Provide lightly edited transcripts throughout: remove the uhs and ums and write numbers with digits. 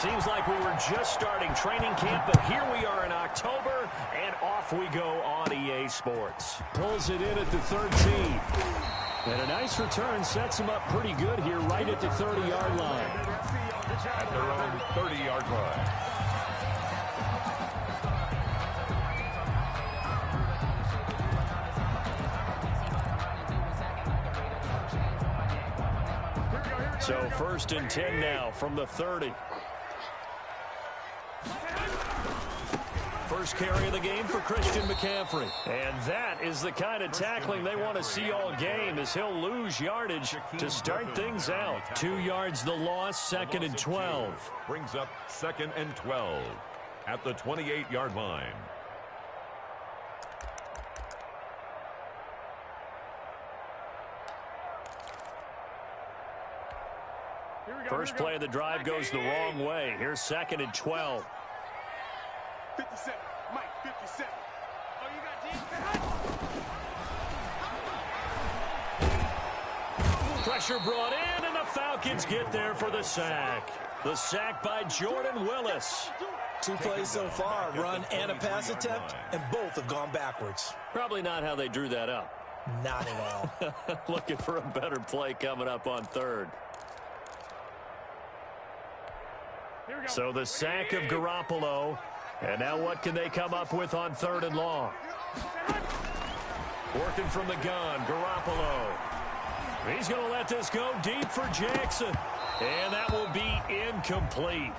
Seems like we were just starting training camp, but here we are in October, and off we go on EA Sports. Pulls it in at the 13. And a nice return sets him up pretty good here right at the 30-yard line. At their own 30-yard line. So 1st and 10 now from the 30. First carry of the game for Christian McCaffrey. And that is the kind of tackling they want to see all game, as he'll lose yardage to start things out. 2 yards the loss, 2nd and 12. Brings up 2nd and 12 at the 28-yard line. First play of the drive goes the wrong way. Here's 2nd and 12. 57, Mike, 57. Oh, you got Pressure brought in, and the Falcons get there for the sack. The sack by Jordan Willis. 2 plays so far, run and a pass attempt, and both have gone backwards. Probably not how they drew that up. Not at all. Looking for a better play coming up on 3rd. So the sack of Garoppolo. And now what can they come up with on 3rd and long? Working from the gun, Garoppolo. He's going to let this go deep for Jackson. And that will be incomplete.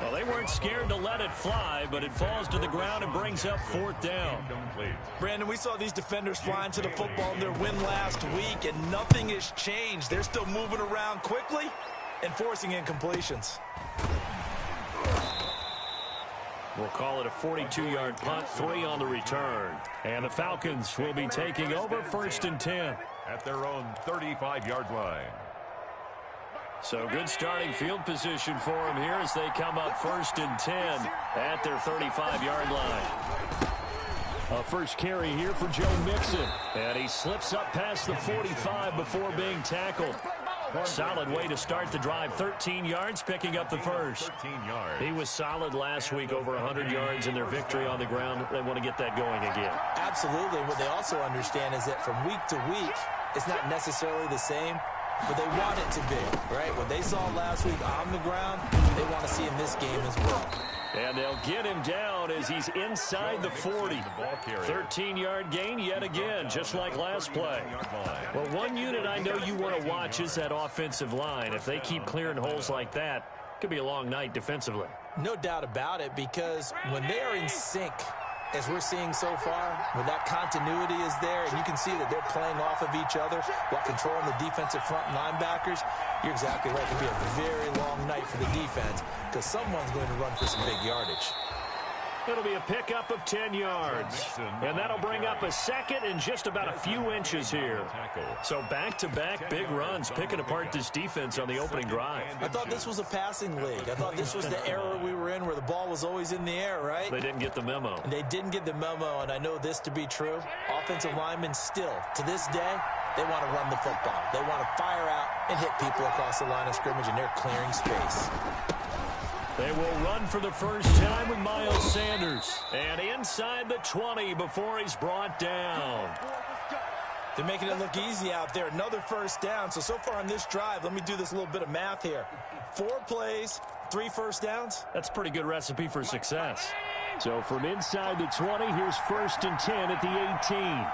Well, they weren't scared to let it fly, but it falls to the ground and brings up 4th down. Brandon, we saw these defenders flying to the football in their win last week, and nothing has changed. They're still moving around quickly and forcing incompletions. We'll call it a 42-yard punt, 3 on the return. And the Falcons will be taking over 1st and 10. At their own 35-yard line. So good starting field position for them here as they come up 1st and 10 at their 35-yard line. A first carry here for Joe Mixon. And he slips up past the 45 before being tackled. Solid way to start the drive. 13 yards, picking up the first. 13 yards. He was solid last week, over 100 yards in their victory on the ground. They want to get that going again. Absolutely. What they also understand is that from week to week, it's not necessarily the same, but they want it to be, right? What they saw last week on the ground, they want to see in this game as well. And they'll get him down as he's inside the 40. 13-yard gain yet again, just like last play. Well, one unit I know you want to watch is that offensive line. If they keep clearing holes like that, it could be a long night defensively. No doubt about it, because when they are in sync, as we're seeing so far, when that continuity is there, and you can see that they're playing off of each other while controlling the defensive front linebackers, you're exactly right. It could be a very long night for the defense because someone's going to run for some big yardage. It'll be a pickup of 10 yards. And that'll bring up a 2nd and just about a few inches here. So back-to-back big runs, picking apart this defense on the opening drive. I thought this was a passing league. I thought this was the era we were in where the ball was always in the air, right? They didn't get the memo. And they didn't get the memo, and I know this to be true. Offensive linemen still, to this day, they want to run the football. They want to fire out and hit people across the line of scrimmage, and they're clearing space. They will run for the first time with Miles Sanders. And inside the 20 before he's brought down. They're making it look easy out there. Another first down. So far on this drive, let me do this little bit of math here. 4 plays, 3 first downs. That's a pretty good recipe for success. So from inside the 20, here's 1st and 10 at the 18.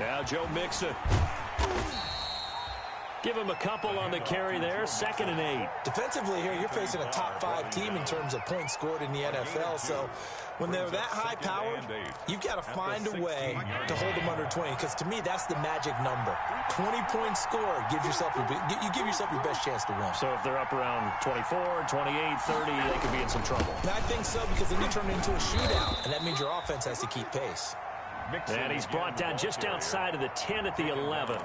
Now Joe Mixon. Give him a couple on the carry there. 2nd and 8. Defensively here, you're facing a top 5 team in terms of points scored in the NFL. So when they're that high powered, you've got to find a way to hold them under 20. Because to me, that's the magic number. 20 points scored gives yourself you give yourself your best chance to win. So if they're up around 24, 28, 30, they could be in some trouble. And I think so, because then you turn it into a shootout, and that means your offense has to keep pace. And he's brought down just outside of the 10 at the 11.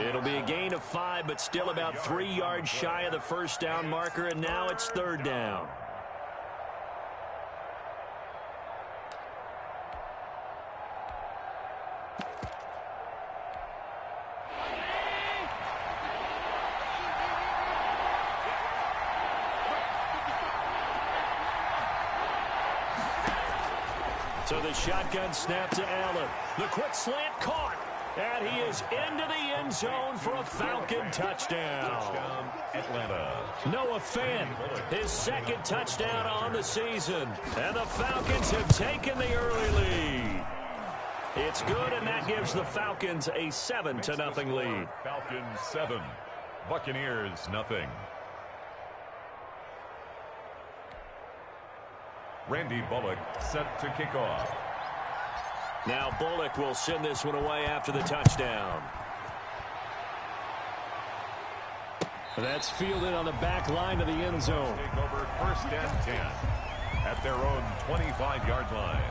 It'll be a gain of 5, but still about 3 yards shy of the first down marker, and now it's 3rd down. So the shotgun snap to Allen. The quick slant caught. And he is into the end zone for a Falcon touchdown. Atlanta. Noah Fant, his second touchdown on the season. And the Falcons have taken the early lead. It's good, and that gives the Falcons a 7-0 lead. Falcons 7, Buccaneers nothing. Randy Bullock set to kick off. Now Bullock will send this one away after the touchdown. That's fielded on the back line of the end zone. Take over 1st and 10 at their own 25-yard line.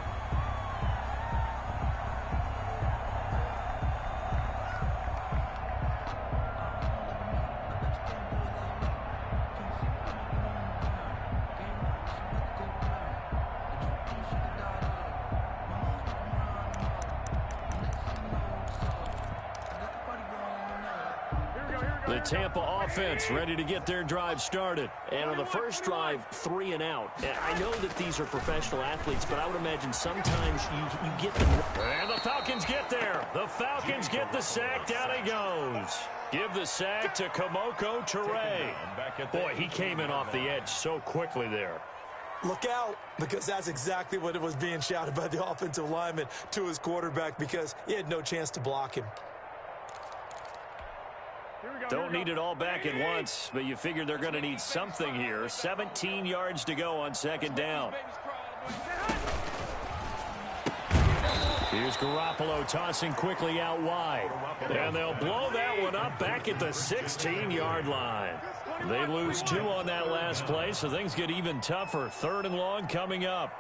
The Tampa offense ready to get their drive started. And on the first drive, 3 and out. And I know that these are professional athletes, but I would imagine sometimes you get them. And the Falcons get there. The Falcons get the sack. Down he goes. Give the sack to Kamoko Toure. Boy, he came in off the edge so quickly there. Look out, because that's exactly what it was being shouted by the offensive lineman to his quarterback, because he had no chance to block him. Don't need it all back at once, but you figure they're going to need something here. 17 yards to go on 2nd down. Here's Garoppolo tossing quickly out wide. And they'll blow that one up back at the 16-yard line. They lose 2 on that last play, so things get even tougher. 3rd and long coming up.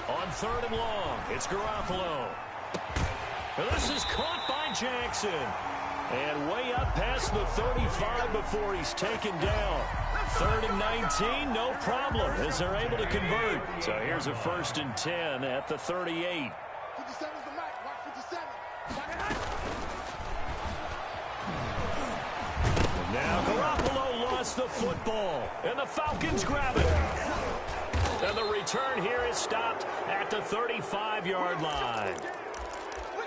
On 3rd and long, it's Garoppolo. This is caught by Jackson. And way up past the 35 before he's taken down. 3rd and 19, no problem, as they're able to convert. So here's a 1st and 10 at the 38. 57 is the mic. Watch 57. Now Garoppolo lost the football, and the Falcons grab it. And the return here is stopped at the 35-yard line.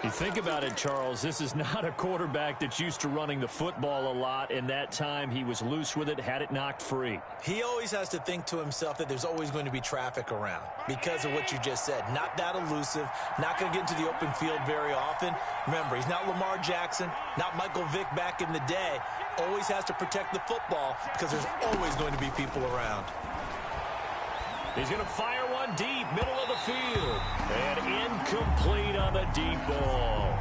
You think about it, Charles, this is not a quarterback that's used to running the football a lot, and that time he was loose with it, had it knocked free. He always has to think to himself that there's always going to be traffic around because of what you just said. Not that elusive, not going to get into the open field very often. Remember, he's not Lamar Jackson, not Michael Vick back in the day. Always has to protect the football because there's always going to be people around. He's going to fire one deep, middle of the field. And incomplete on the deep ball.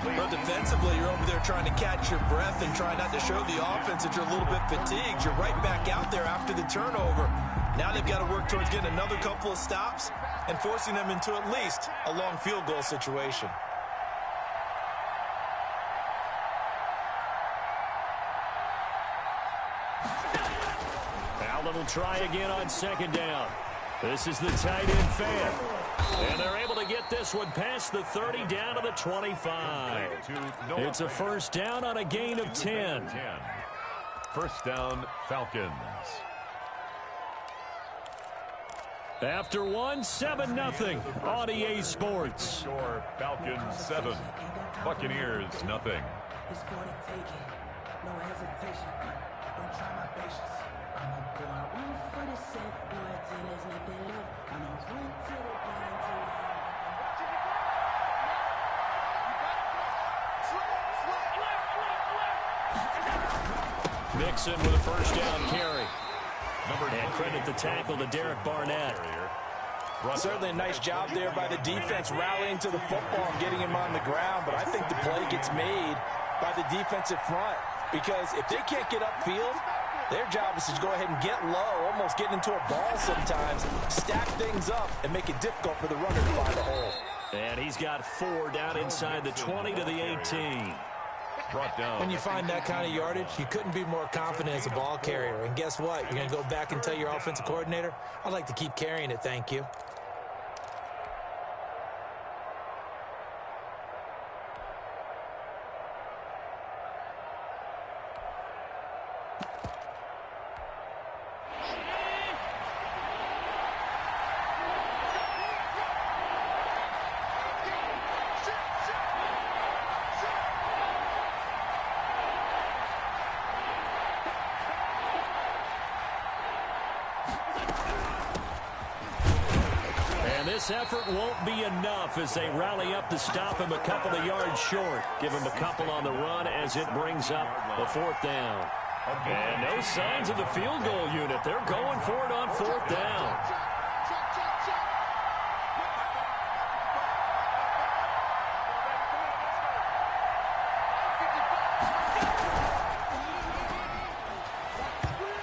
But defensively, you're over there trying to catch your breath and try not to show the offense that you're a little bit fatigued. You're right back out there after the turnover. Now they've got to work towards getting another couple of stops and forcing them into at least a long field goal situation. Allen will try again on 2nd down. This is the tight end fan. And they're able to get this one past the 30 down to the 25. It's a 1st down on a gain of 10. 1st down, Falcons. After 7-0 on EA Sports. Score Falcons 7, Buccaneers nothing. It's gonna take it. No hesitation. Don't try my patience. I'm a boy. One for the set. Boy, till there's nothing left. I'm a run to the blind Mixon with a 1st down carry. And credit the tackle to Derek Barnett. Certainly a nice job there by the defense rallying to the football and getting him on the ground, but I think the play gets made by the defensive front because if they can't get upfield, their job is to go ahead and get low, almost get into a ball sometimes, stack things up, and make it difficult for the runner to find a hole. And he's got 4 down inside the 20 to the 18. Brought down. When you find that kind of yardage, you couldn't be more confident as a ball carrier. And guess what? You're going to go back and tell your offensive coordinator, I'd like to keep carrying it, thank you. this effort won't be enough as they rally up to stop him a couple of yards short. Give him a couple on the run as it brings up a 4th down. And no signs of the field goal unit. They're going for it on 4th down.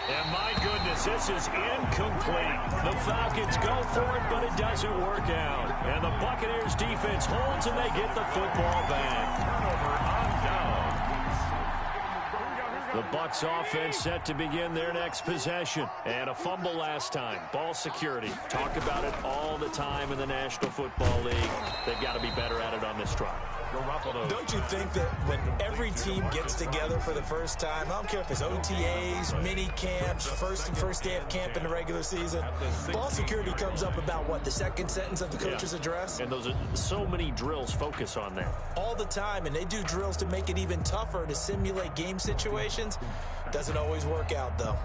And my goodness, this is incomplete. The Falcons go for it, but it doesn't work out. And the Buccaneers defense holds, and they get the football back. Turnover on down. The Bucs offense set to begin their next possession. And a fumble last time. Ball security. Talk about it all the time in the National Football League. They've got to be better at it on this drive. Don't you think that when every team gets together for the first time, I don't care if it's OTAs, mini camps, first day of camp in the regular season, ball security comes up about what, the second sentence of the coach's address? And those are so many drills focus on that. All the time, and they do drills to make it even tougher to simulate game situations. Doesn't always work out, though.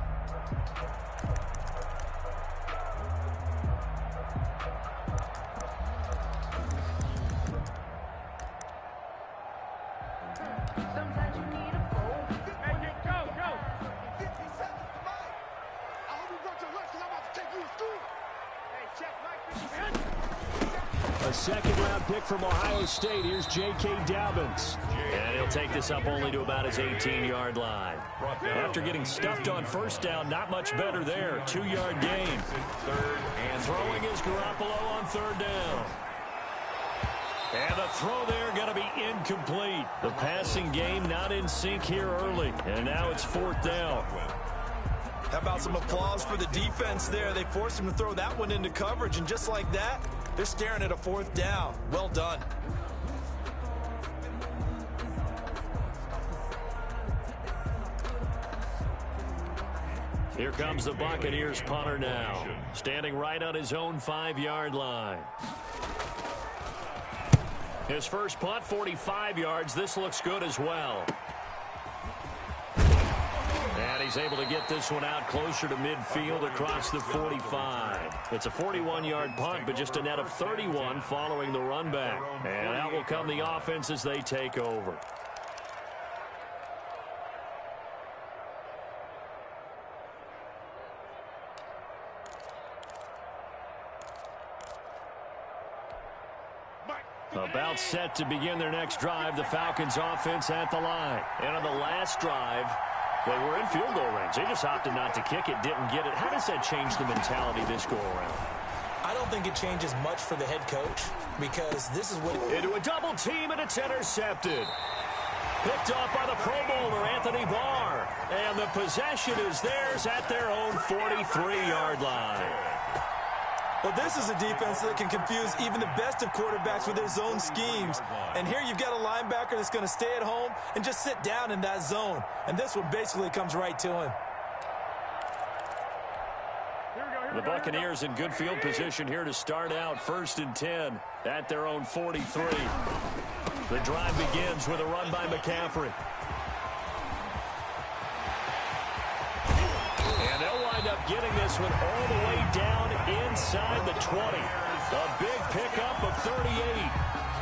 Sometimes you need a fold. Hey, go. 57 is the mic. I hope you brought your lunch because I'm about to take you to school. Hey, check Mike 57. A second-round pick from Ohio State. Here's J.K. Dobbins. And he'll take this up only to about his 18-yard line. After getting stuffed on 1st down, not much better there. 2-yard gain. Throwing is Garoppolo on 3rd down. And the throw there going to be incomplete. The passing game not in sync here early. And now it's 4th down. How about some applause for the defense there? They forced him to throw that one into coverage, and just like that, they're staring at a 4th down. Well done. Here comes the Buccaneers punter now. Standing right on his own 5-yard line. His first punt, 45 yards. This looks good as well. And he's able to get this one out closer to midfield across the 45. It's a 41-yard punt, but just a net of 31 following the run back. And out will come the offense as they take over. About set to begin their next drive, the Falcons offense at the line. And on the last drive, they were in field goal range. They just opted not to kick it, didn't get it. How does that change the mentality this go around? I don't think it changes much for the head coach because this is what... Into a double team, and it's intercepted. Picked off by the Pro Bowler, Anthony Barr. And the possession is theirs at their own 43-yard line. Well, this is a defense that can confuse even the best of quarterbacks with their zone schemes. And here you've got a linebacker that's going to stay at home and just sit down in that zone. And this one basically comes right to him. The Buccaneers in good field position here to start out 1st and 10 at their own 43. The drive begins with a run by McCaffrey. And they'll wind up getting this one all the way down inside the 20. A big pickup of 38.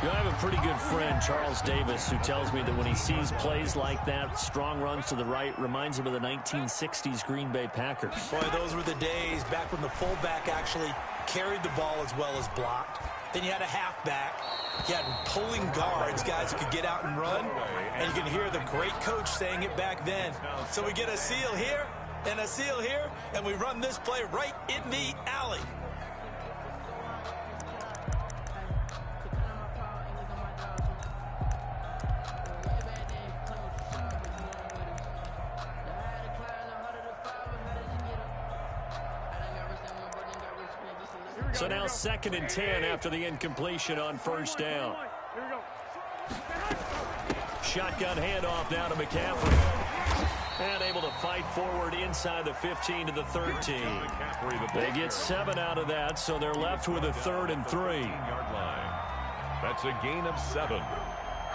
You know, I have a pretty good friend, Charles Davis, who tells me that when he sees plays like that, strong runs to the right, reminds him of the 1960s Green Bay Packers. Boy, those were the days back when the fullback actually carried the ball as well as blocked. Then you had a halfback. You had pulling guards, guys who could get out and run. And you can hear the great coach saying it back then. So we get a seal here and a seal here, and we run this play right in the alley. So now 2nd and 10 after the incompletion on 1st down. Shotgun handoff now to McCaffrey. And able to fight forward inside the 15 to the 13. They get 7 out of that, so they're left with a 3rd and 3. That's a gain of 7.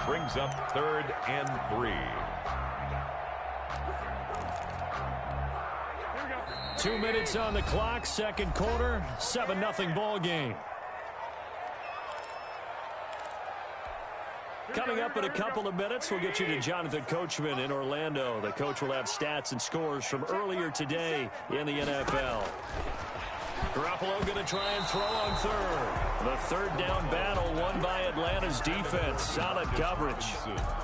Brings up 3rd and 3. 2 minutes on the clock, 2nd quarter, 7-0 ball game. Coming up in a couple of minutes, we'll get you to Jonathan Coachman in Orlando. The coach will have stats and scores from earlier today in the NFL. Garoppolo going to try and throw on third. The third down battle won by Atlanta's defense. Solid coverage.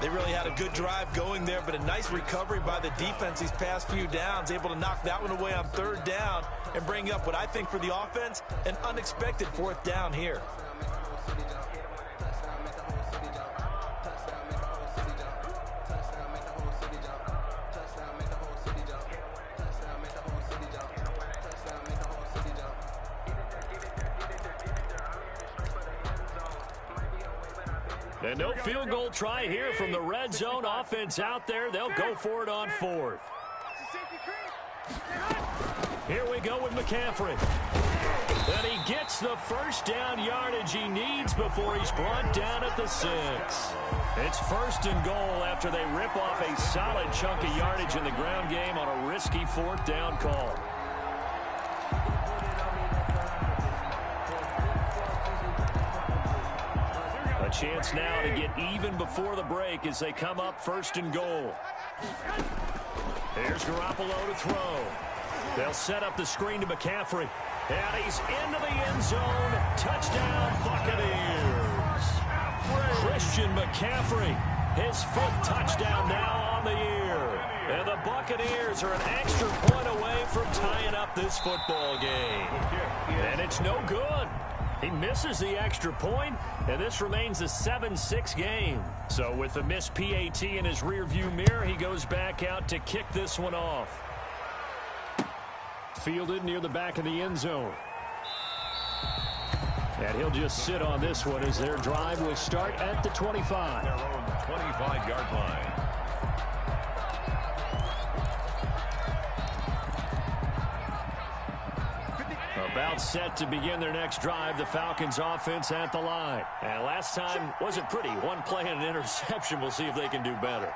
They really had a good drive going there, but a nice recovery by the defense these past few downs, able to knock that one away on third down and bring up what I think for the offense, an unexpected fourth down here. And no field goal try here from the red zone offense out there. They'll go for it on fourth. Here we go with McCaffrey. And he gets the first down yardage he needs before he's brought down at the 6. It's first and goal after they rip off a solid chunk of yardage in the ground game on a risky fourth down call. Chance now to get even before the break as they come up first and goal. Here's Garoppolo to throw. They'll set up the screen to McCaffrey. And he's into the end zone. Touchdown, Buccaneers. Christian McCaffrey, his 5th touchdown now on the year. And the Buccaneers are an extra point away from tying up this football game. And it's no good. He misses the extra point, and this remains a 7-6 game. So with the missed PAT in his rearview mirror, he goes back out to kick this one off. Fielded near the back of the end zone. And he'll just sit on this one as their drive will start at the 25. Their own 25-yard line. About set to begin their next drive, the Falcons offense at the line. And last time wasn't pretty. One play and an interception. We'll see if they can do better.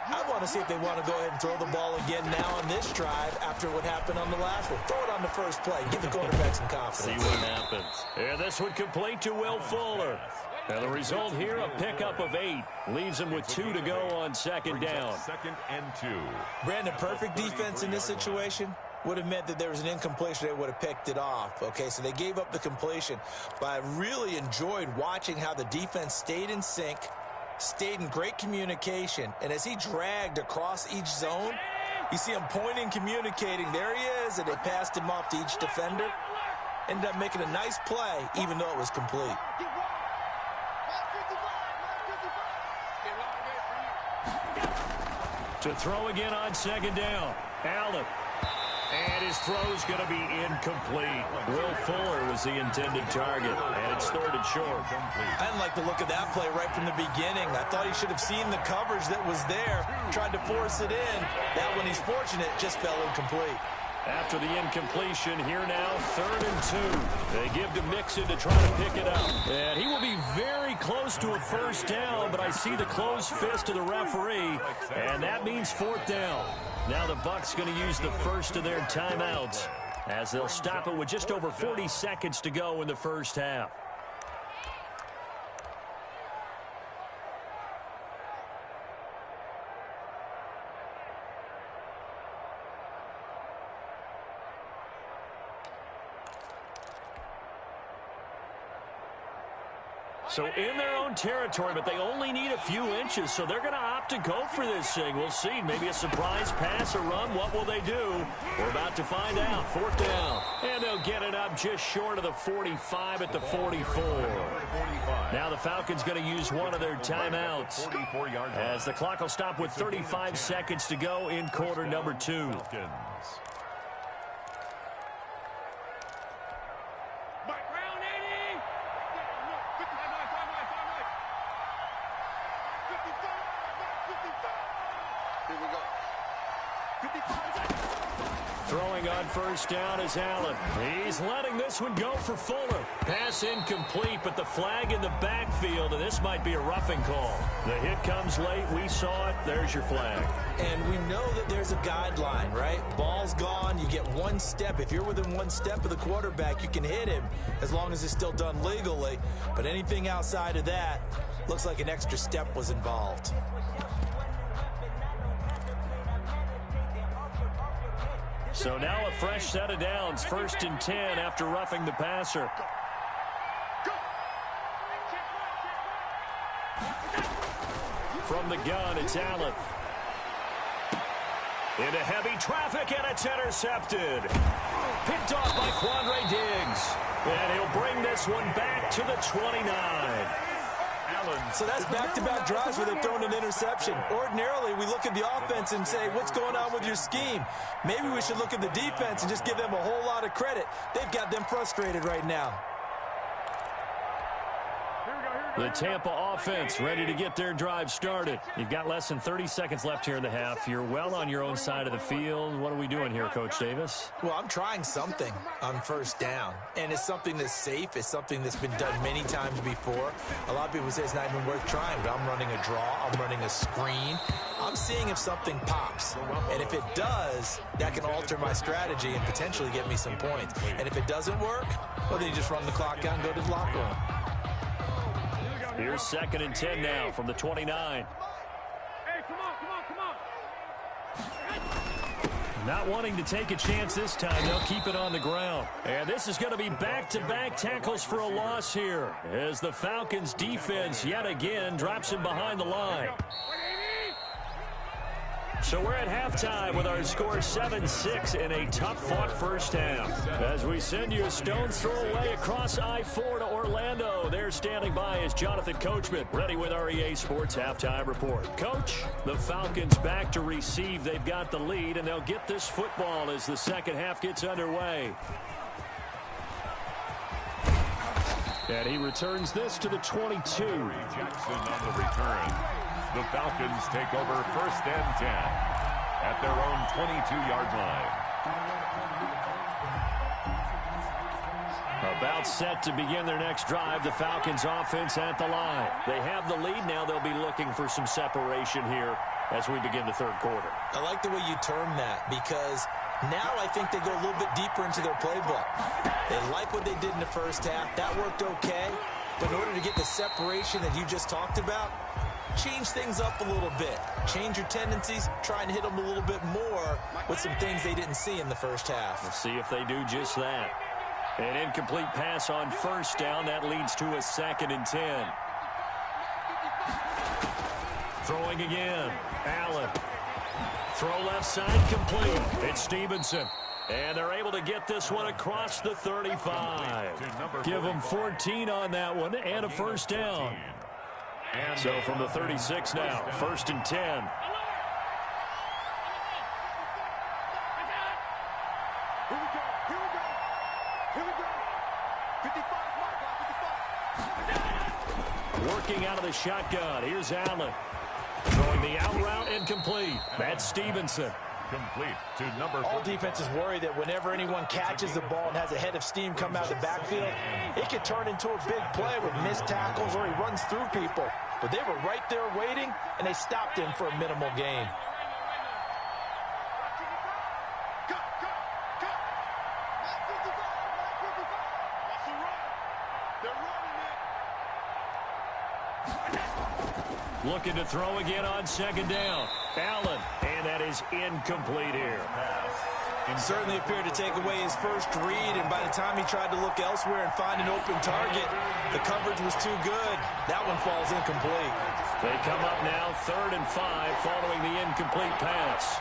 I want to see if they want to go ahead and throw the ball again now on this drive after what happened on the last one. Throw it on the first play. Give the quarterback some confidence. See what happens. And this one complete to Will Fuller. And the result here, a pickup of 8. Leaves him with 2 to go on second down. 2nd and 2. Brandon, perfect defense in this situation would have meant that there was an incompletion. They would have picked it off. Okay, so they gave up the completion. But I really enjoyed watching how the defense stayed in sync, stayed in great communication, and as he dragged across each zone, you see him pointing, communicating. There he is, and they passed him off to each defender. Ended up making a nice play, even though it was complete. To throw again on second down. Allen. And his throw's going to be incomplete. Will Fuller was the intended target, and it's 3rd and short. I didn't like the look of that play right from the beginning. I thought he should have seen the coverage that was there, tried to force it in. That one, he's fortunate, just fell incomplete. After the incompletion, here now, 3rd and 2. They give to Mixon to try to pick it up. And he will be very close to a first down, but I see the closed fist of the referee, and that means 4th down. Now the Bucs going to use the first of their timeouts as they'll stop it with just over 40 seconds to go in the first half. So in their own territory, but they only need a few inches, so they're going to opt to go for this thing. We'll see. Maybe a surprise pass or run. What will they do? We're about to find out. 4th down. And they'll get it up just short of the 45 at the 44. Now the Falcons going to use one of their timeouts as the clock will stop with 35 seconds to go in quarter number 2. Throwing on first down is Allen. He's letting this one go for Fuller. Pass incomplete, but the flag in the backfield, and this might be a roughing call. The hit comes late. We saw it. There's your flag. And we know that there's a guideline, right? Ball's gone. You get one step. If you're within one step of the quarterback, you can hit him as long as it's still done legally. But anything outside of that, looks like an extra step was involved. So now a fresh set of downs, 1st and 10 after roughing the passer. From the gun, it's Allen. Into heavy traffic, and it's intercepted. Picked off by Quandre Diggs. And he'll bring this one back to the 29. So that's back-to-back drives where they've thrown an interception. Ordinarily, we look at the offense and say, what's going on with your scheme? Maybe we should look at the defense and just give them a whole lot of credit. They've got them frustrated right now. The Tampa offense ready to get their drive started. You've got less than 30 seconds left here in the half. You're well on your own side of the field. What are we doing here, Coach Davis? Well, I'm trying something on first down, and it's something that's safe. It's something that's been done many times before. A lot of people say it's not even worth trying, but I'm running a draw. I'm running a screen. I'm seeing if something pops, and if it does, that can alter my strategy and potentially get me some points. And if it doesn't work, well, then you just run the clock out and go to the locker room. Here's 2nd and 10 now from the 29. Hey, come on. Not wanting to take a chance this time. They'll keep it on the ground. And this is going to be back-to-back tackles for a loss here as the Falcons defense yet again drops him behind the line. So we're at halftime with our score 7-6 in a tough-fought first half. As we send you a stone's throw away across I-4 to Orlando. There standing by is Jonathan Coachman, ready with our EA Sports Halftime Report. Coach, the Falcons back to receive. They've got the lead, and they'll get this football as the second half gets underway. And he returns this to the 22. Jackson on the return. The Falcons take over 1st and 10 at their own 22-yard line. About set to begin their next drive, the Falcons offense at the line. They have the lead. Now they'll be looking for some separation here as we begin the third quarter. I like the way you term that because now I think they go a little bit deeper into their playbook. They like what they did in the first half. That worked okay. But in order to get the separation that you just talked about, change things up a little bit. Change your tendencies. Try and hit them a little bit more with some things they didn't see in the first half. We'll see if they do just that. An incomplete pass on first down. That leads to a 2nd and 10. Throwing again. Allen. Throw left side complete. It's Stevenson. And they're able to get this one across the 35. Give them 14 on that one and a first down. So from the 36 now, 1st and 10. Here we go. Here we go. 55, Mark, 55. Working out of the shotgun. Here's Allen. Throwing the out route incomplete. That's Stevenson. Complete to number 4. All defenses worry that whenever anyone catches the ball and has a head of steam come out of the backfield, it could turn into a big play with missed tackles or he runs through people. But they were right there waiting, and they stopped him for a minimal gain. Looking to throw again on 2nd down. Allen, and that is incomplete here. Certainly appeared to take away his first read, and by the time he tried to look elsewhere and find an open target, the coverage was too good. That one falls incomplete. They come up now 3rd and 5 following the incomplete pass.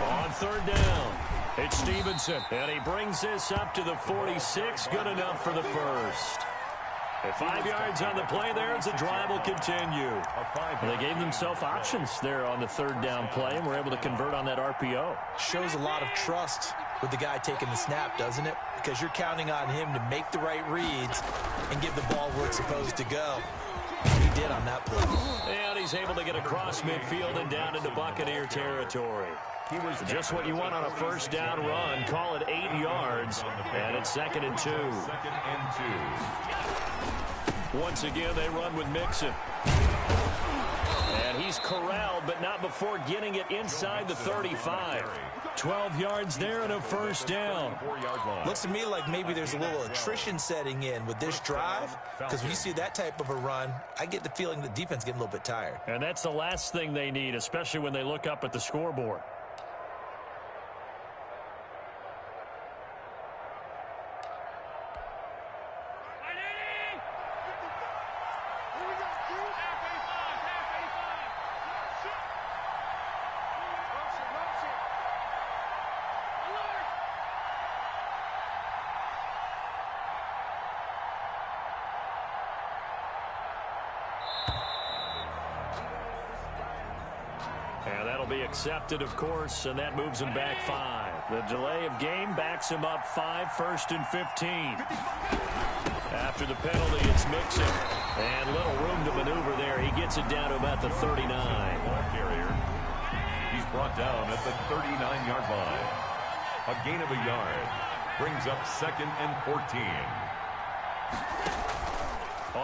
On 3rd down, it's Stevenson, and he brings this up to the 46. Good enough for the first. At 5 yards on the play there as the drive will continue. They gave themselves options there on the 3rd down play, and were able to convert on that RPO. Shows a lot of trust with the guy taking the snap, doesn't it? Because you're counting on him to make the right reads and give the ball where it's supposed to go. He did on that play. And he he's able to get across midfield and down into Buccaneer territory. He was just what you want on a first down run. Call it 8 yards, and it's 2nd and 2. 2nd and 2. Once again, they run with Mixon. And he's corralled, but not before getting it inside the 35. 12 yards there and a first down. Looks to me like maybe there's a little attrition setting in with this drive, because when you see that type of a run, I get the feeling the defense getting a little bit tired. And that's the last thing they need, especially when they look up at the scoreboard. And that'll be accepted, of course, and that moves him back 5. The delay of game backs him up 5, 1st and 15. After the penalty, it's Mixon. And little room to maneuver there. He gets it down to about the 39. Ball carrier. He's brought down at the 39-yard line. A gain of a yard brings up 2nd and 14.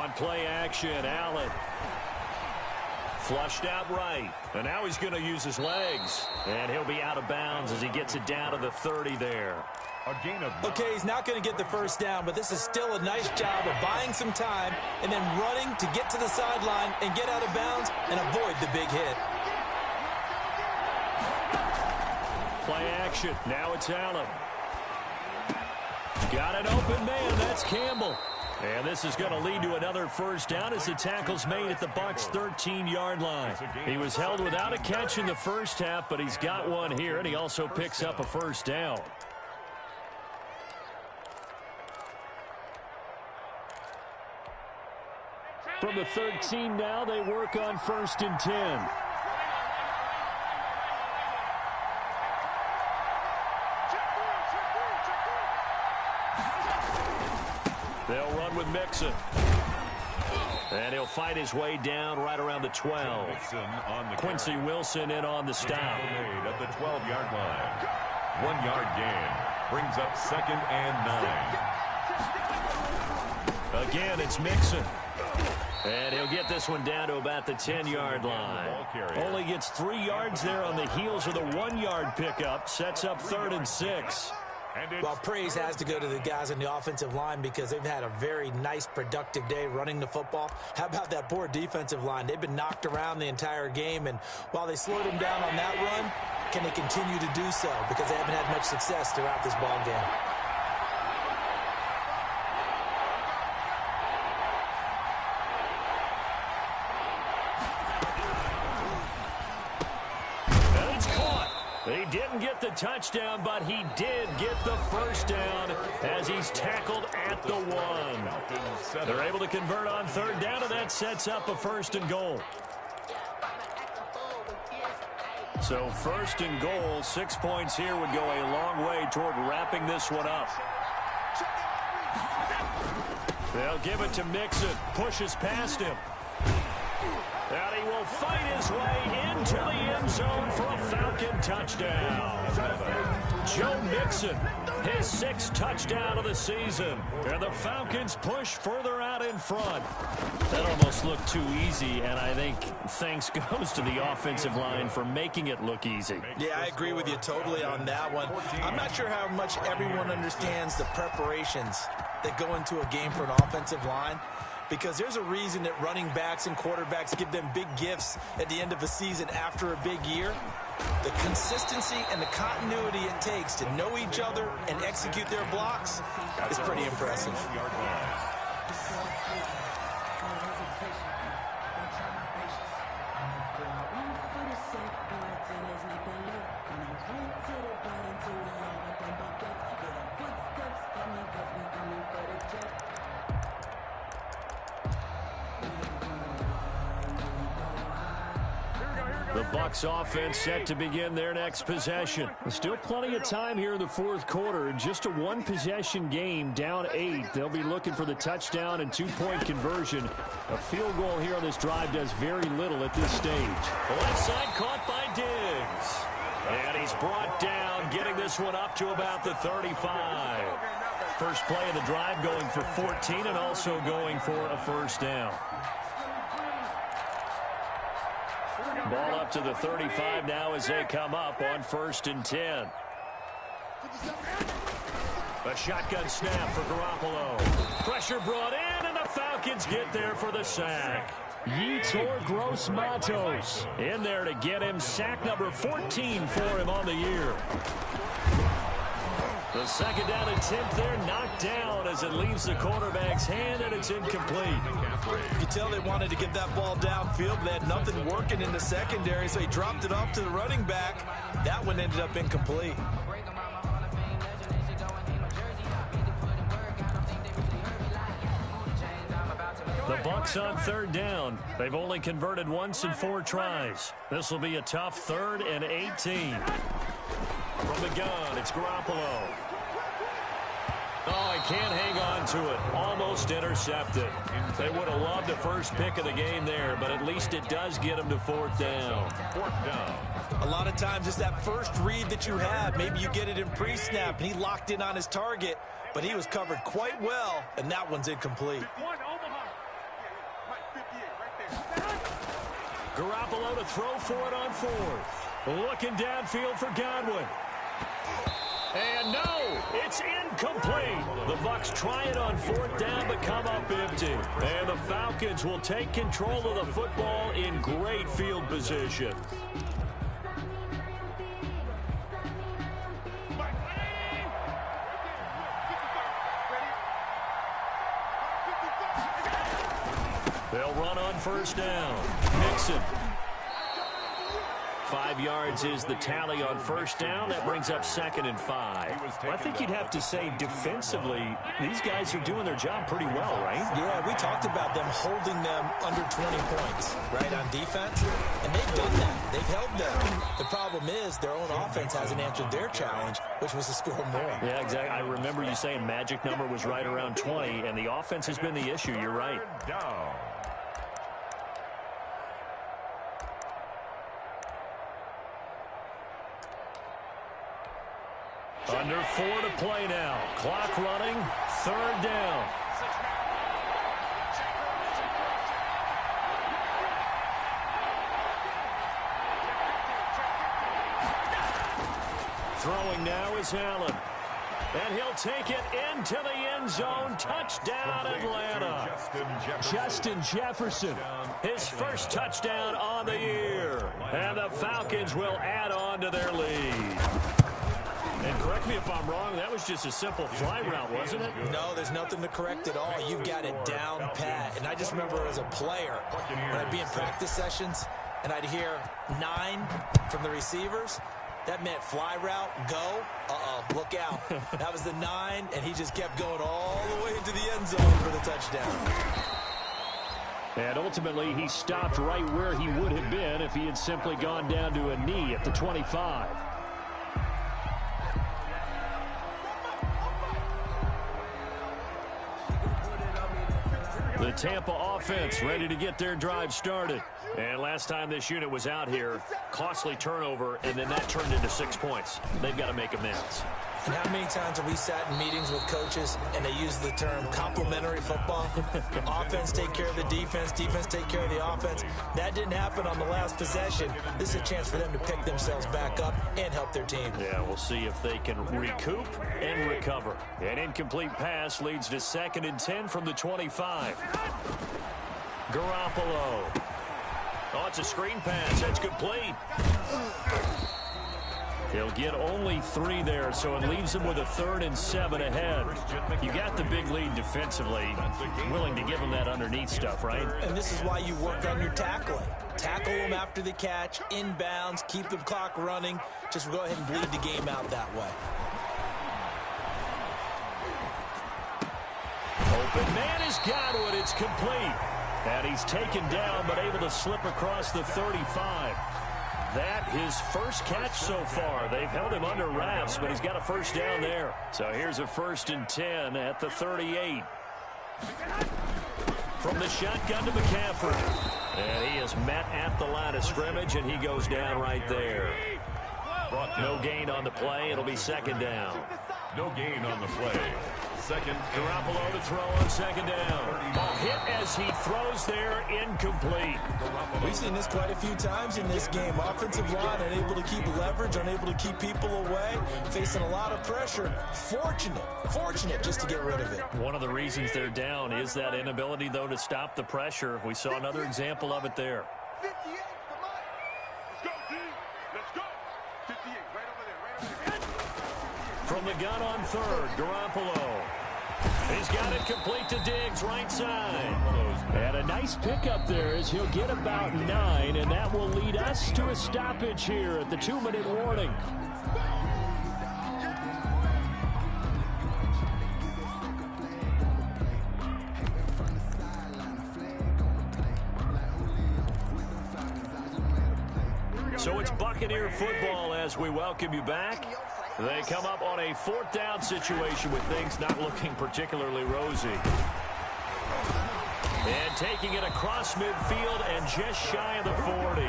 On play action, Allen. Flushed out right. And now he's going to use his legs. And he'll be out of bounds as he gets it down to the 30 there. A gain of 9. Okay, he's not going to get the first down, but this is still a nice job of buying some time and then running to get to the sideline and get out of bounds and avoid the big hit. Play action. Now it's Allen. Got an open man. That's Campbell. And this is going to lead to another first down as the tackle's made at the Bucs' 13-yard line. He was held without a catch in the first half, but he's got one here, and he also picks up a first down. From the 13 now, they work on 1st and 10. They'll run with Mixon. And he'll fight his way down right around the 12. Quincy Wilson in on the stop. Made at the 12-yard line. 1 yard gain brings up 2nd and 9. Again, it's Mixon. And he'll get this one down to about the 10-yard line. Only gets 3 yards there on the heels of the 1-yard pickup. Sets up 3rd and 6. Well, praise has to go to the guys on the offensive line because they've had a very nice, productive day running the football. How about that poor defensive line? They've been knocked around the entire game, and while they slowed them down on that run, can they continue to do so? Because they haven't had much success throughout this ball game. He didn't get the touchdown, but he did get the first down as he's tackled at the 1. They're able to convert on 3rd down, and that sets up a 1st and goal. So 1st and goal, 6 points here would go a long way toward wrapping this one up. They'll give it to Mixon, pushes past him. And he will fight his way into the end zone for a Falcon touchdown. Joe Mixon, his 6th touchdown of the season. And the Falcons push further out in front. That almost looked too easy, and I think thanks goes to the offensive line for making it look easy. Yeah, I agree with you totally on that one. I'm not sure how much everyone understands the preparations that go into a game for an offensive line. Because there's a reason that running backs and quarterbacks give them big gifts at the end of a season after a big year. The consistency and the continuity it takes to know each other and execute their blocks is pretty impressive. The Bucs offense set to begin their next possession. Still plenty of time here in the fourth quarter. Just a one-possession game, down 8. They'll be looking for the touchdown and two-point conversion. A field goal here on this drive does very little at this stage. The left side caught by Diggs. And he's brought down, getting this one up to about the 35. First play of the drive going for 14 and also going for a first down. Ball up to the 35 now as they come up on 1st and 10. A shotgun snap for Garoppolo. Pressure brought in, and the Falcons get there for the sack. Yetur Gross-Matos in there to get him sack number 14 for him on the year. The second down attempt there knocked down as it leaves the quarterback's hand, and it's incomplete. You could tell they wanted to get that ball downfield. They had nothing working in the secondary, so he dropped it off to the running back. That one ended up incomplete. The Bucs on 3rd down. They've only converted once in 4 tries. This will be a tough 3rd and 18. From the gun, it's Garoppolo. Oh, he can't hang on to it. Almost intercepted. They would have loved the first pick of the game there, but at least it does get him to 4th down. 4th down. A lot of times it's that first read that you have. Maybe you get it in pre-snap, and he locked in on his target, but he was covered quite well, and that one's incomplete. Garoppolo to throw for it on 4th. Looking downfield for Godwin. And no, it's incomplete. The Bucs try it on 4th down but come up empty. And the Falcons will take control of the football in great field position. They'll run on 1st down. Mixon. 5 yards is the tally on 1st down. That brings up 2nd and 5. I think you'd have to say defensively, these guys are doing their job pretty well, right? Yeah, we talked about them holding them under 20 points, right, on defense. And they've done that. They've held them. The problem is their own offense hasn't answered their challenge, which was to score more. Yeah, exactly. I remember you saying magic number was right around 20, and the offense has been the issue. You're right. Down. Under 4 to play now. Clock running. 3rd down. Throwing now is Allen. And he'll take it into the end zone. Touchdown, Atlanta. Justin Jefferson. His first touchdown on the year. And the Falcons will add on to their lead. And correct me if I'm wrong, that was just a simple fly route, wasn't it? No, there's nothing to correct at all. You've got it down pat. And I just remember as a player, when I'd be in practice sessions, and I'd hear 9 from the receivers, that meant fly route, go, look out. That was the 9, and he just kept going all the way into the end zone for the touchdown. And ultimately, he stopped right where he would have been if he had simply gone down to a knee at the 25. The Tampa offense ready to get their drive started. And last time this unit was out here, costly turnover, and then that turned into 6 points. They've got to make amends. And how many times have we sat in meetings with coaches and they use the term complementary football? Offense take care of the defense, defense take care of the offense. That didn't happen on the last possession. This is a chance for them to pick themselves back up and help their team. Yeah, we'll see if they can recoup and recover. An incomplete pass leads to 2nd and 10 from the 25. Garoppolo. Oh, it's a screen pass. That's complete. He'll get only 3 there, so it leaves him with a 3rd and 7 ahead. You got the big lead defensively, willing to give him that underneath stuff, right? And this is why you work on your tackling. Tackle them after the catch, inbounds, keep the clock running. Just go ahead and bleed the game out that way. Open man is Godwin. It's complete. And he's taken down, but able to slip across the 35. that his first catch so far. They've held him under wraps, but he's got a first down there. So here's a 1st and 10 at the 38. From the shotgun to McCaffrey. And he is met at the line of scrimmage, and he goes down right there. No gain on the play. It'll be 2nd down. No gain on the play. 2nd. Garoppolo to throw on 2nd down. A hit as he throws there, incomplete. We've seen this quite a few times in this game. Offensive line unable to keep leverage, unable to keep people away, facing a lot of pressure. Fortunate just to get rid of it. One of the reasons they're down is that inability, though, to stop the pressure. We saw another example of it there. 58 for Mike. Let's go, team. Let's go. 58, right over there. From the gun on 3rd, Garoppolo. He's got it complete to Diggs, right side. And a nice pickup there as he'll get about 9, and that will lead us to a stoppage here at the 2-minute warning. So it's Buccaneer football as we welcome you back. They come up on a 4th down situation with things not looking particularly rosy. And taking it across midfield and just shy of the 40.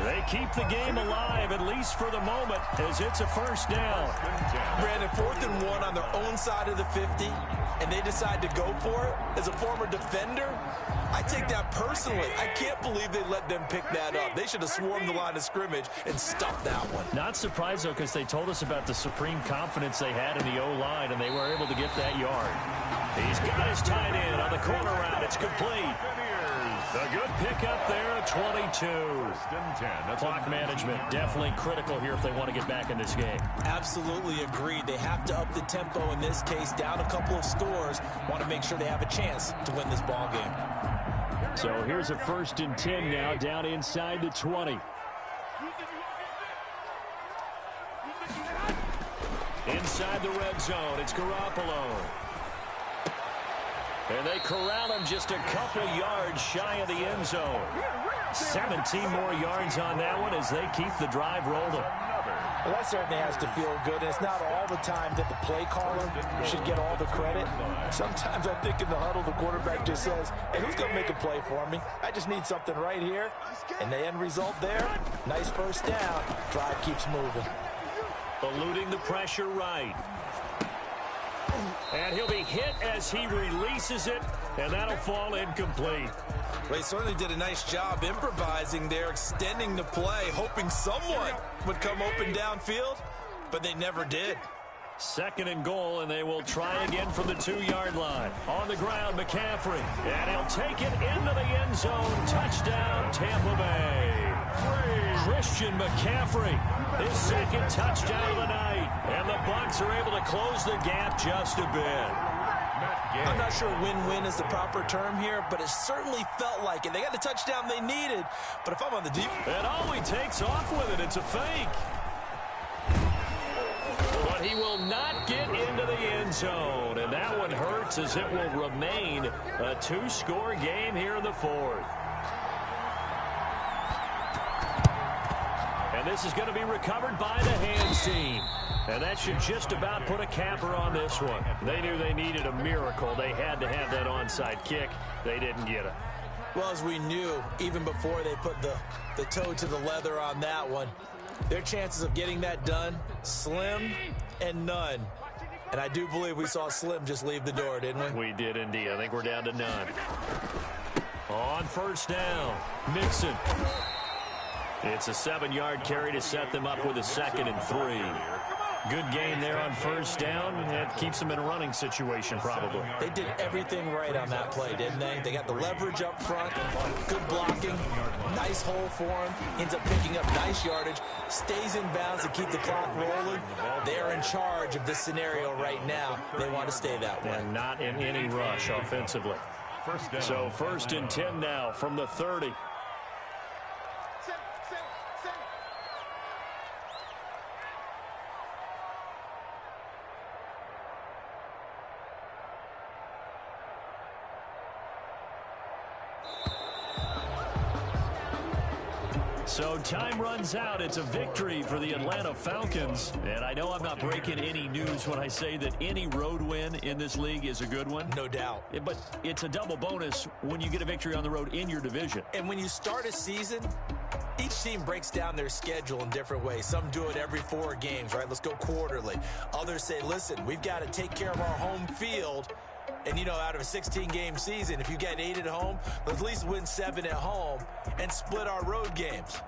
They keep the game alive, at least for the moment, as it's a 1st down. Brandon, 4th and 1 on their own side of the 50, and they decide to go for it. As a former defender, I take that personally. I can't believe they let them pick that up. They should have swarmed the line of scrimmage and stuffed that one. Not surprised, though, because they told us about the supreme confidence they had in the O-line, and they were able to get that yard. He's got his tight end on the corner route. It's complete. A good pickup there at 22. 1st and 10. That's Clock management definitely critical here if they want to get back in this game. Absolutely agreed. They have to up the tempo in this case, down a couple of scores. Want to make sure they have a chance to win this ball game. So here's a 1st and 10 now, down inside the 20. Inside the red zone, it's Garoppolo. And they corral him just a couple yards shy of the end zone. 17 more yards on that one as they keep the drive rolling. Well, that certainly has to feel good. And it's not all the time that the play caller should get all the credit. Sometimes I think in the huddle, the quarterback just says, hey, who's going to make a play for me? I just need something right here. And the end result there, nice 1st down. Drive keeps moving. Eluding the pressure right. And he'll be hit as he releases it, and that'll fall incomplete. They certainly did a nice job improvising there, extending the play, hoping someone would come open downfield, but they never did. 2nd and goal, and they will try again from the 2-yard line. On the ground, McCaffrey, and he'll take it into the end zone. Touchdown, Tampa Bay. Christian McCaffrey, his 2nd touchdown of the night, and the Bucs are able to close the gap just a bit. I'm not sure win-win is the proper term here, but it certainly felt like it. They got the touchdown they needed, but if I'm on the deep... And all he takes off with it, it's a fake. But he will not get into the end zone, and that one hurts as it will remain a 2-score game here in the 4th. And this is going to be recovered by the hands team. And that should just about put a capper on this one. They knew they needed a miracle. They had to have that onside kick. They didn't get it. Well, as we knew, even before they put the toe to the leather on that one, their chances of getting that done, slim and none. And I do believe we saw Slim just leave the door, didn't we? We did indeed. I think we're down to none. On 1st down, Mixon. It's a 7-yard carry to set them up with a 2nd and 3. Good gain there on 1st down. That keeps them in a running situation, probably. They did everything right on that play, didn't they? They got the leverage up front, good blocking, nice hole for him, ends up picking up nice yardage, stays in bounds to keep the clock rolling. They're in charge of this scenario right now. They want to stay that way. And not in any rush offensively. So 1st and 10 now from the 30. So time runs out. It's a victory for the Atlanta Falcons. And I know I'm not breaking any news when I say that any road win in this league is a good one. No doubt. But it's a double bonus when you get a victory on the road in your division. And when you start a season, each team breaks down their schedule in different ways. Some do it every 4 games, right? Let's go quarterly. Others say, listen, we've got to take care of our home field. And, you know, out of a 16-game season, if you get 8 at home, let's at least win 7 at home and split our road games.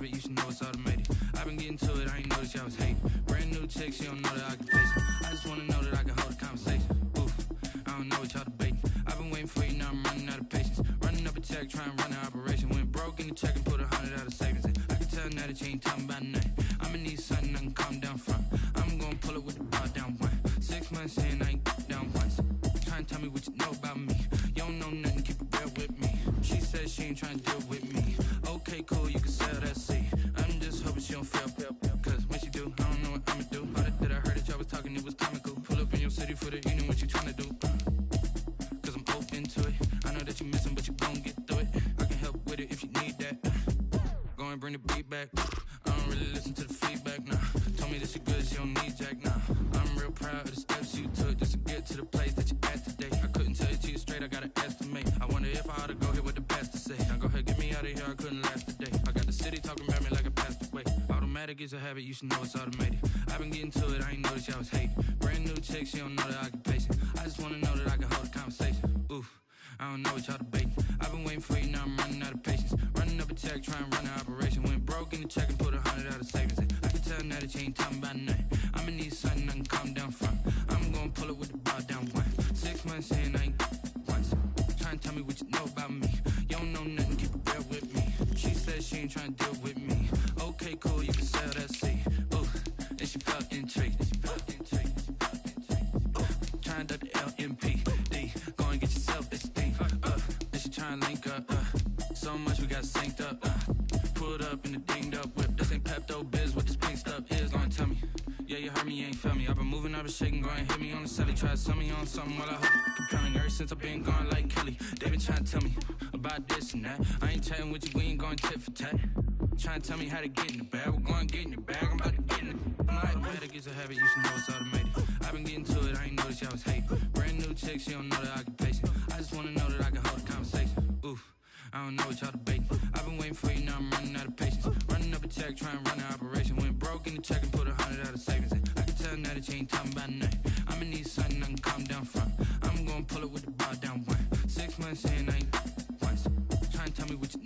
You should know it's automated. I've been getting to it, I ain't noticed y'all was hating. Brand new chick, she don't know the occupation. I just wanna know that I can hold a conversation. Oof, I don't know what y'all debating. I've been waiting for you, now I'm running out of patience. Running up a check, trying to run an operation. Went broke in the check and put 100 out of savings in. I can tell now that you ain't talking about nothing. I'ma need something I can calm down from. I'm gonna pull it with the bar down one. 6 months in, I ain't down once. Trying to tell me what you know about me. You don't know nothing, keep it real with me. She said she ain't trying to deal with me. Okay, cool, you can sell that seed. I'm just hoping she don't fail. Cause when she do, I don't know what I'ma do. All that I heard that y'all was talking, it was comical. Pull up in your city for the evening, what you tryna do? Cause I'm open to it. I know that you missing, but you gon' get through it. I can help with it if you need that. Go and bring the beat back. I don't really listen to the feedback, nah. Told me that she good, she don't need jack, nah. I'm real proud of the steps you took just to get to the place that you at today. I couldn't tell it to you straight, I gotta estimate. I wonder if I ought to go here with the best to say. Now go ahead, get me out of here, I couldn't last today. I got the city talking about me like I passed away. Automatic is a habit, you should know it's automated. I've been getting to it, I ain't noticed y'all was hating. Brand new chick, she don't know the occupation. I just wanna know that I can hold a conversation. Oof, I don't know what y'all debating. I've been waiting for you, now I'm running out of patience. Running up a check, trying to run an operation. Went broke in the check and put 100 out of savings in. I can tell now that you ain't talking about nothing. I'ma need something I can calm down from. I'm gonna pull it with the bar down one. 6 months in, I ain't once. Trying to tell me what you know about me. You don't know nothing, keep it real with me. She said she ain't trying to deal with me. Okay, cool, you can sell that seed. Ooh, and she felt intrigued. Trying to duck the LMPD. Go and get your self-esteem. And she trying to link up. So much we got synced up. Pulled up in the dinged up whip. This ain't Pepto-Biz, what this pink stuff is. Long tell me. Yeah, you heard me, you ain't felt me. I've been moving up the shaking, go and hit me on the celly. Try to sell me on something while I hold compelling. Ever since I've been gone like Kelly, they been trying to tell me about this and that. I ain't chatting with you, we ain't going tit for tat. Trying to tell me how to get in the bag. We're going to get in the bag, I'm about to get in the I'm like, better get a habit, you should know it's automated. I've been getting to it, I ain't noticed y'all was hating. Brand new chick, she don't know the occupation. I just wanna know that I can hold a conversation. Oof, I don't know what y'all debating. I've been waiting for you, now I'm running out of patience. Running up a check, trying to run an operation. Went broke in the check and put 100 out of savings in. I can tell now that you ain't talking about nothing. I'ma need something I can calm down from. I'm gonna pull it with the bar down one. 6 months in, I ain't once. Trying to tell me what you